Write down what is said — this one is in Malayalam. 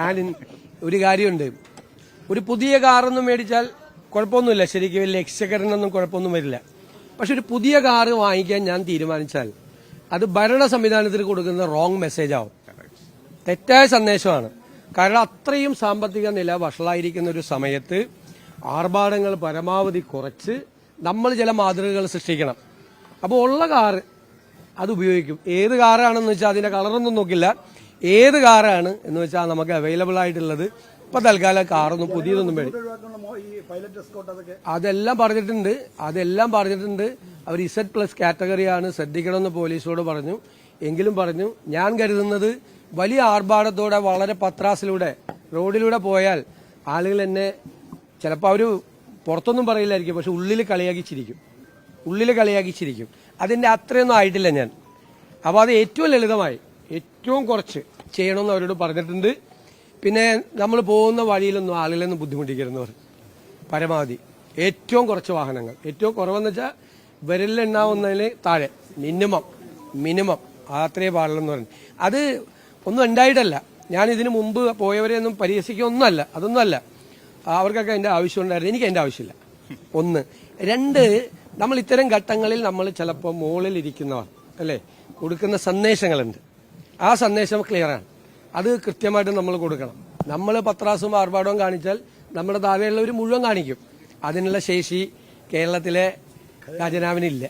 ഞാൻ ഒരു കാര്യമുണ്ട്, ഒരു പുതിയ കാറൊന്നും മേടിച്ചാൽ കുഴപ്പമൊന്നുമില്ല, ശരിക്കും വലിയ എക്സ്ചക്കറിനൊന്നും കുഴപ്പമൊന്നും വരില്ല. പക്ഷെ ഒരു പുതിയ കാറ് വാങ്ങിക്കാൻ ഞാൻ തീരുമാനിച്ചാൽ അത് ഭരണ സംവിധാനത്തിന് കൊടുക്കുന്ന റോങ് മെസ്സേജ് ആവും, തെറ്റായ സന്ദേശമാണ്. കാരണം അത്രയും സാമ്പത്തിക നില വഷളായിരിക്കുന്ന ഒരു സമയത്ത് ആർഭാടങ്ങൾ പരമാവധി കുറച്ച് നമ്മൾ ചില മാതൃകകൾ സൃഷ്ടിക്കണം. അപ്പോൾ ഉള്ള കാറ് അത് ഉപയോഗിക്കും. ഏത് കാറാണെന്ന് വെച്ചാൽ അതിന്റെ കളറൊന്നും നോക്കില്ല, ഏത് കാറാണ് എന്ന് വെച്ചാൽ നമുക്ക് അവൈലബിൾ ആയിട്ടുള്ളത്. ഇപ്പൊ തൽക്കാലം കാറൊന്നും പുതിയതൊന്നും വേണം. അതെല്ലാം പറഞ്ഞിട്ടുണ്ട്. അവർ Z+ കാറ്റഗറിയാണ്, ശ്രദ്ധിക്കണമെന്ന് പോലീസോട് പറഞ്ഞു. എങ്കിലും പറഞ്ഞു, ഞാൻ കരുതുന്നത് വലിയ ആർഭാടത്തോടെ വളരെ പത്രാസിലൂടെ റോഡിലൂടെ പോയാൽ ആളുകൾ എന്നെ ചിലപ്പോൾ അവർ പുറത്തൊന്നും പറയില്ലായിരിക്കും, പക്ഷെ ഉള്ളിൽ കളിയാക്കിച്ചിരിക്കും. അതിന്റെ അത്രയൊന്നും ആയിട്ടില്ല ഞാൻ. അപ്പോൾ അത് ഏറ്റവും ലളിതമായി ഏറ്റവും കുറച്ച് ചെയ്യണമെന്ന് അവരോട് പറഞ്ഞിട്ടുണ്ട്. പിന്നെ നമ്മൾ പോകുന്ന വഴിയിലൊന്നും ആളുകളൊന്നും ബുദ്ധിമുട്ടിക്കരുന്നവർ പരമാവധി ഏറ്റവും കുറച്ച് വാഹനങ്ങൾ, ഏറ്റവും കുറവെന്ന് വെച്ചാൽ വിരലിലെണ്ണാവുന്നതിന് താഴെ മിനിമം അത്രേ പാടുള്ളെന്ന് പറഞ്ഞു. അത് ഒന്നും ഉണ്ടായിട്ടല്ല, ഞാൻ ഇതിനു മുമ്പ് പോയവരെ ഒന്നും പരിഹസിക്കൊന്നുമല്ല, അതൊന്നുമല്ല. അവർക്കൊക്കെ എൻ്റെ ആവശ്യമുണ്ടായിരുന്നു, എനിക്ക് എൻ്റെ ആവശ്യമില്ല. 1. 2, നമ്മൾ ഇത്തരം ഘട്ടങ്ങളിൽ നമ്മൾ ചിലപ്പോൾ മുകളിൽ ഇരിക്കുന്നവർ അല്ലേ കൊടുക്കുന്ന സന്ദേശങ്ങളുണ്ട്. ആ സന്ദേശം ക്ലിയറാണ്, അത് കൃത്യമായിട്ട് നമ്മൾ കൊടുക്കണം. നമ്മൾ പത്രാസും ആർഭാടവും കാണിച്ചാൽ നമ്മുടെ താഴെയുള്ളവർ മുഴുവൻ കാണിക്കും. അതിനുള്ള ശേഷി കേരളത്തിലെ ഖജനാവിനില്ല.